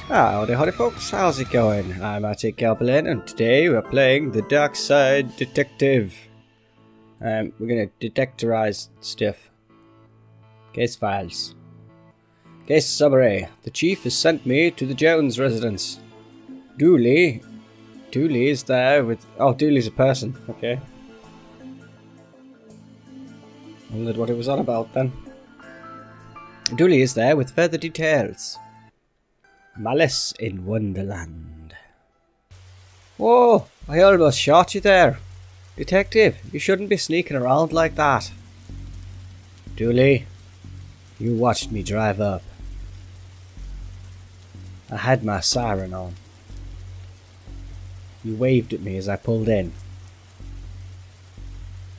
Howdy folks, how's it going? I'm Atticgoblin and today we're playing the Darkside Detective. We're gonna detectorize stuff. Case files. Case summary. The chief has sent me to the Jones residence. Dooley is there with... Oh, Dooley's a person, okay. I wondered what it was on about then. Dooley is there with further details. Malice in Wonderland. Whoa, I almost shot you there. Detective, you shouldn't be sneaking around like that. Dooley, you watched me drive up. I had my siren on. You waved at me as I pulled in.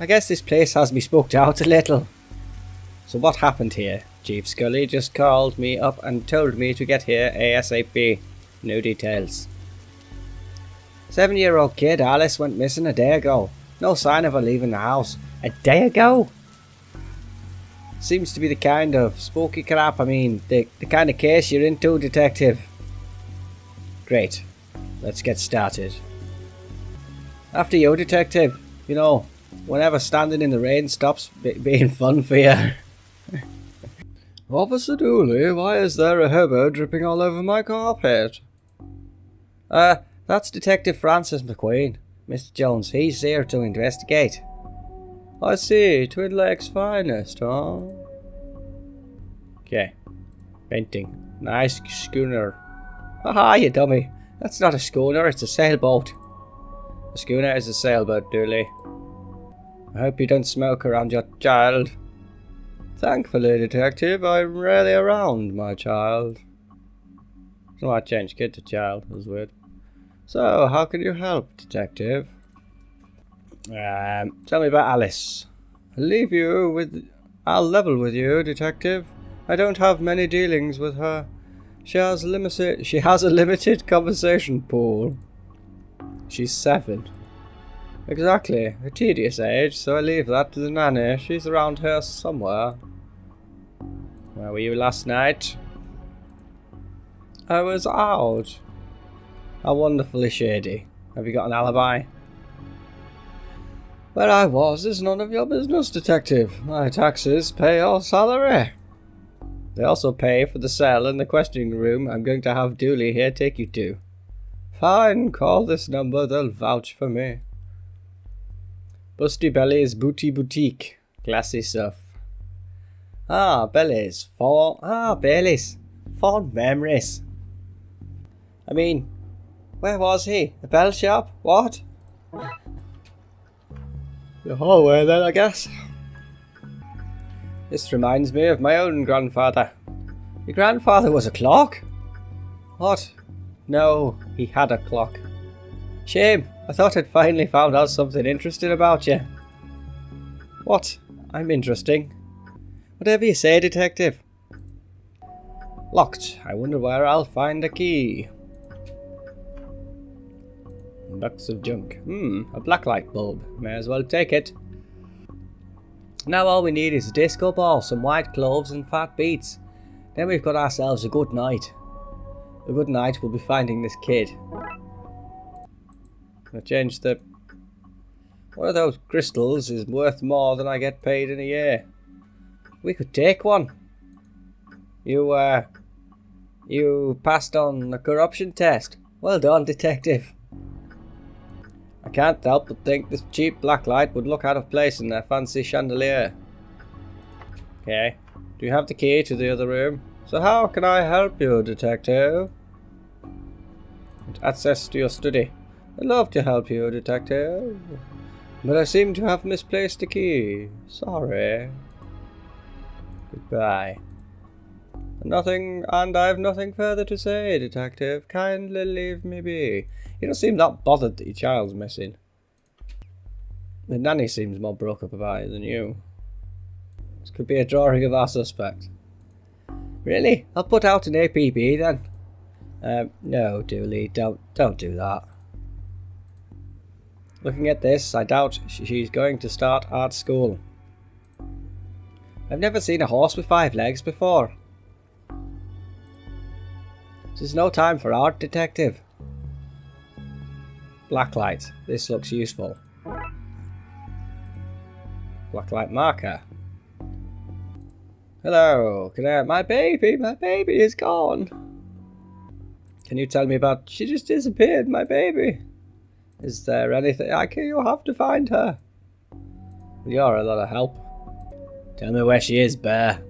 I guess this place has me spooked out a little. So what happened here? Chief Scully just called me up and told me to get here ASAP. No details. 7-year-old kid Alice went missing a day ago. No sign of her leaving the house. A day ago? Seems to be the kind of spooky crap, the kind of case you're into, detective. Great. Let's get started. After you, detective. You know, whenever standing in the rain stops being fun for you. Officer Dooley, why is there a hobo dripping all over my carpet? That's Detective Francis McQueen. Mr. Jones, he's here to investigate. I see, Twin Lakes finest, huh? Okay. Painting. Nice schooner. Haha, you dummy. That's not a schooner, it's a sailboat. A schooner is a sailboat, Dooley. I hope you don't smoke around your child. Thankfully, detective, I'm rarely around, my child. So I changed kid to child, that was weird. So, how can you help, detective? Tell me about Alice. I'll level with you, detective. I don't have many dealings with her. She has a limited conversation pool. She's 7. Exactly, a tedious age, so I leave that to the nanny. She's around here somewhere. Where were you last night? I was out. How wonderfully shady. Have you got an alibi? Where I was is none of your business, detective. My taxes pay your salary. They also pay for the cell in the questioning room I'm going to have Dooley here take you to. Fine, call this number, they'll vouch for me. Busty Belly's Booty Boutique. Classy stuff. Bailey's. Fond memories. Where was he? The bell shop? What? The hallway then, I guess. This reminds me of my own grandfather. Your grandfather was a clock? What? No, he had a clock. Shame. I thought I'd finally found out something interesting about you. What? I'm interesting. Whatever you say, detective. Locked. I wonder where I'll find a key. Bucks of junk. A blacklight bulb. May as well take it. Now all we need is a disco ball, some white cloves and fat beets. Then we've got ourselves a good night. A good night we'll be finding this kid. I changed the... One of those crystals is worth more than I get paid in a year. We could take one. You passed on the corruption test. Well done, detective. I can't help but think this cheap blacklight would look out of place in their fancy chandelier. Okay. Do you have the key to the other room? So how can I help you, detective? Access to your study. I'd love to help you, detective, but I seem to have misplaced the key. Sorry. Goodbye. And I have nothing further to say, detective. Kindly leave me be. You don't seem that bothered that your child's missing. The nanny seems more broke up about it than you. This could be a drawing of our suspect. Really? I'll put out an APB then. No, Dooley, don't do that. Looking at this, I doubt she's going to start art school. I've never seen a horse with 5 legs before. This is no time for art, detective. Blacklight. This looks useful. Blacklight marker. Hello. Can I... My baby is gone. Can you tell me about... She just disappeared, my baby. Is there anything I can... You'll have to find her. You're a lot of help. Tell me where she is, bear.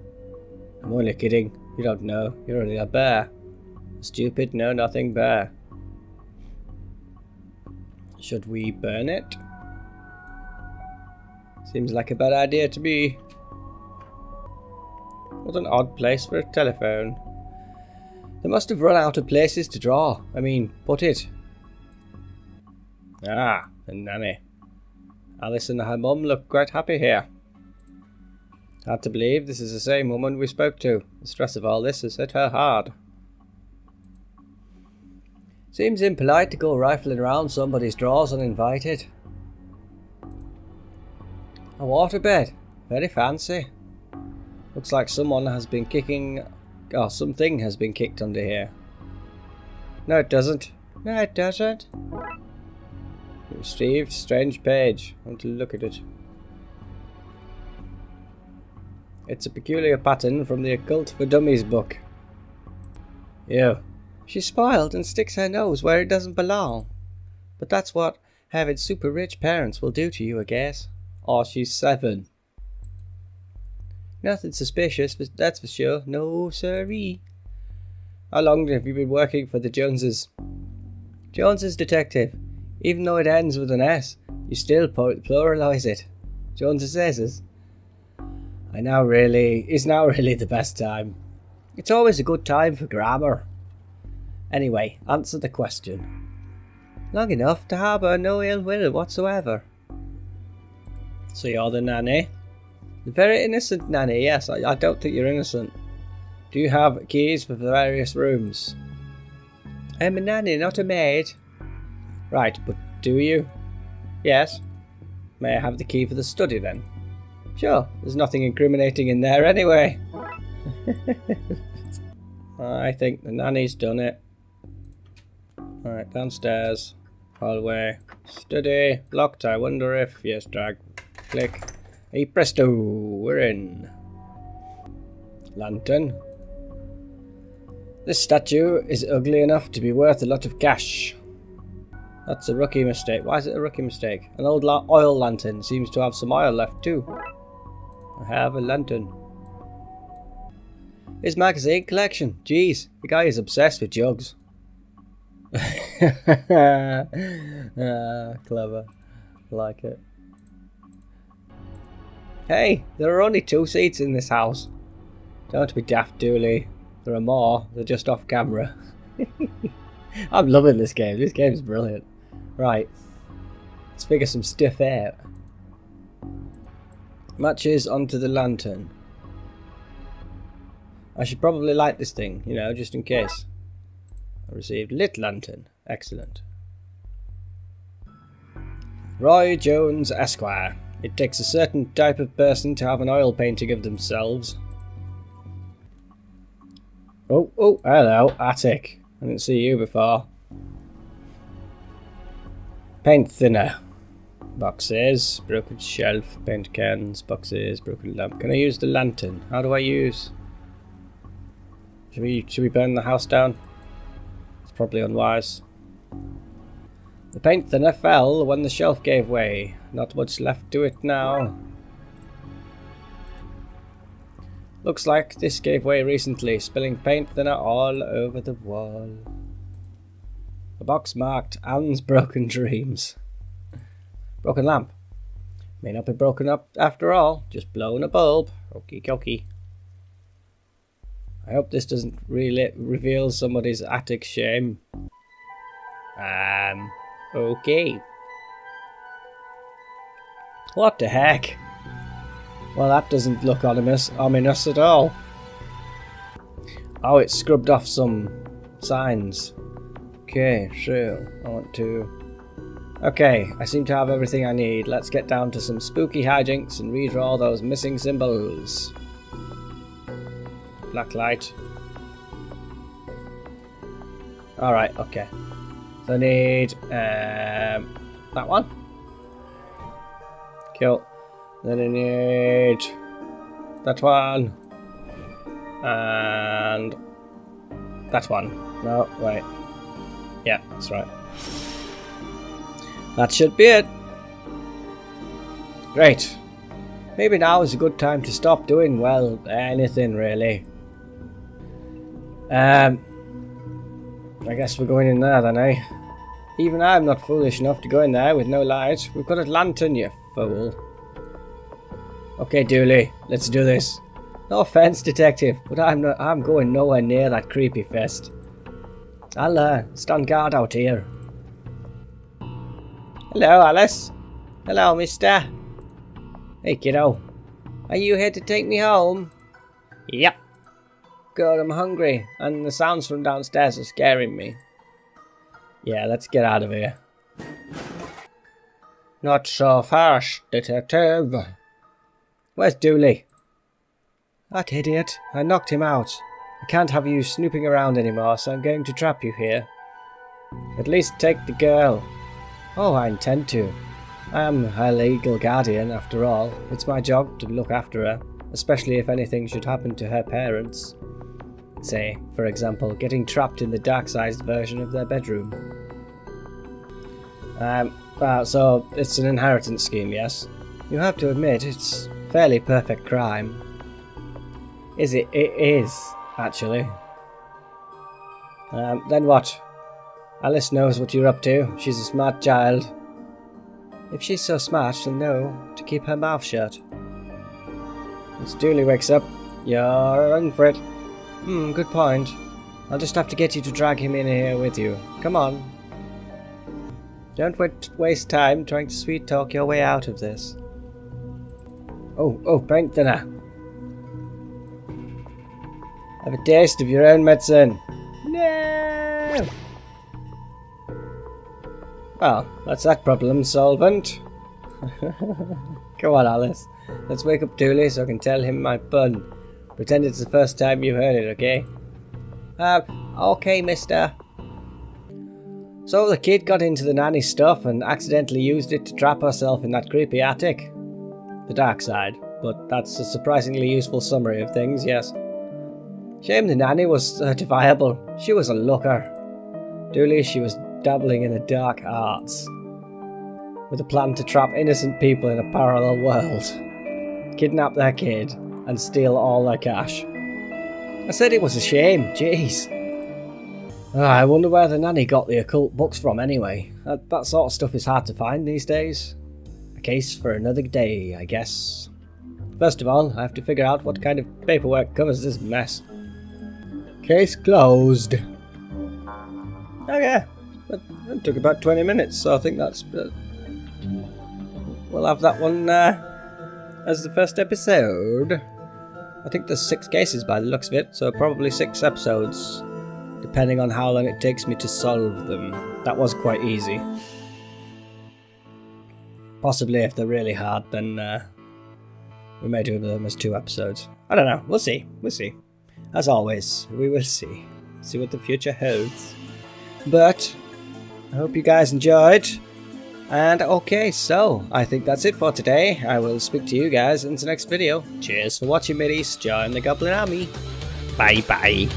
I'm only kidding. You don't know. You're only a bear. A stupid, know-nothing bear. Should we burn it? Seems like a bad idea to me. What an odd place for a telephone. They must have run out of places to draw. I mean, put it. Ah, the nanny. Alice and her mum look quite happy here. Hard to believe this is the same woman we spoke to. The stress of all this has hit her hard. Seems impolite to go rifling around somebody's drawers uninvited. A waterbed. Very fancy. Looks like someone has been kicking... Oh, something has been kicked under here. No, it doesn't. No, it doesn't. Received strange page. I want to look at it. It's a peculiar pattern from the Occult for Dummies book. Ew. She's spoiled and sticks her nose where it doesn't belong. But that's what having super rich parents will do to you, I guess. Oh, she's 7. Nothing suspicious, that's for sure. No, sirree. How long have you been working for the Joneses? Joneses, detective. Even though it ends with an S, you still pluralise it. Joneses says. Is now really the best time. It's always a good time for grammar. Anyway, answer the question. Long enough to harbour no ill will whatsoever. So you're the nanny? The very innocent nanny, yes. I don't think you're innocent. Do you have keys for the various rooms? I'm a nanny, not a maid. Right, but do you? Yes. May I have the key for the study then? Sure, there's nothing incriminating in there anyway. I think the nanny's done it. Alright, downstairs. Hallway. Study. Locked, I wonder if... Yes, drag. Click. Hey presto, we're in. Lantern. This statue is ugly enough to be worth a lot of cash. That's a rookie mistake. Why is it a rookie mistake? An old oil lantern seems to have some oil left too. I have a lantern. His magazine collection. Jeez, the guy is obsessed with jugs. Clever. Like it. Hey, there are only 2 seats in this house. Don't be daft, Dooley. There are more. They're just off camera. I'm loving this game. This game's brilliant. Right. Let's figure some stuff out. Matches onto the lantern. I should probably light this thing, you know, just in case. I received lit lantern. Excellent. Roy Jones, Esquire. It takes a certain type of person to have an oil painting of themselves. Oh, hello, Attic. I didn't see you before. Paint thinner. Boxes, broken shelf, paint cans, boxes, broken lamp. Can I use the lantern? How do I use... Should we burn the house down? It's probably unwise. The paint thinner fell when the shelf gave way. Not much left to it now. Looks like this gave way recently, spilling paint thinner all over the wall. A box marked Anne's Broken Dreams. Broken lamp. May not be broken up after all, just blown a bulb. Okie dokie. I hope this doesn't really reveal somebody's attic shame. Okay. What the heck? Well, that doesn't look ominous at all. Oh, it scrubbed off some signs. Okay, so I want to... Okay, I seem to have everything I need. Let's get down to some spooky hijinks and redraw those missing symbols. Black light. Alright, okay. So I need that one. Cool. Then I need that one. And that one. No, wait. Yeah, that's right. That should be it. Great. Maybe now is a good time to stop doing, well, anything really. I guess we're going in there then, eh? Even I'm not foolish enough to go in there with no light. We've got a lantern, you fool. Okay, Dooley, let's do this. No offense, detective, but I'm going nowhere near that creepy fest. I'll stand guard out here. Hello, Alice. Hello, mister. Hey, kiddo. Are you here to take me home? Yep. Good, I'm hungry, and the sounds from downstairs are scaring me. Yeah, let's get out of here. Not so fast, detective. Where's Dooley? That idiot. I knocked him out. I can't have you snooping around anymore, so I'm going to trap you here. At least take the girl. Oh, I intend to. I am her legal guardian, after all. It's my job to look after her, especially if anything should happen to her parents. Say, for example, getting trapped in the darkside version of their bedroom. So it's an inheritance scheme, yes? You have to admit, it's a fairly perfect crime. Is it? It is, actually. Then what? Alice knows what you're up to. She's a smart child. If she's so smart, she'll know to keep her mouth shut. Once Dooley wakes up, you're in for it. Good point. I'll just have to get you to drag him in here with you. Come on. Don't waste time trying to sweet talk your way out of this. Oh, paint thinner. Have a taste of your own medicine. No! Well, that's that problem solvent. Come on, Alice. Let's wake up Dooley so I can tell him my pun. Pretend it's the first time you heard it, okay? Okay, mister. So the kid got into the nanny's stuff and accidentally used it to trap herself in that creepy attic. The dark side, but that's a surprisingly useful summary of things, yes. Shame the nanny was certifiable. She was a looker. Dooley, she was dabbling in the dark arts, with a plan to trap innocent people in a parallel world, kidnap their kid, and steal all their cash. I said it was a shame, jeez. I wonder where the nanny got the occult books from anyway. That sort of stuff is hard to find these days. A case for another day, I guess. First of all, I have to figure out what kind of paperwork covers this mess. Case closed. Okay. That took about 20 minutes, so I think that's... we'll have that one as the first episode. I think there's 6 cases by the looks of it, so probably 6 episodes, depending on how long it takes me to solve them. That was quite easy. Possibly if they're really hard, then we may do them as 2 episodes. I don't know, we'll see. As always, we will see. See what the future holds. But I hope you guys enjoyed. And okay, so I think that's it for today. I will speak to you guys in the next video. Cheers for watching, mateys. Join the Goblin Army. Bye bye.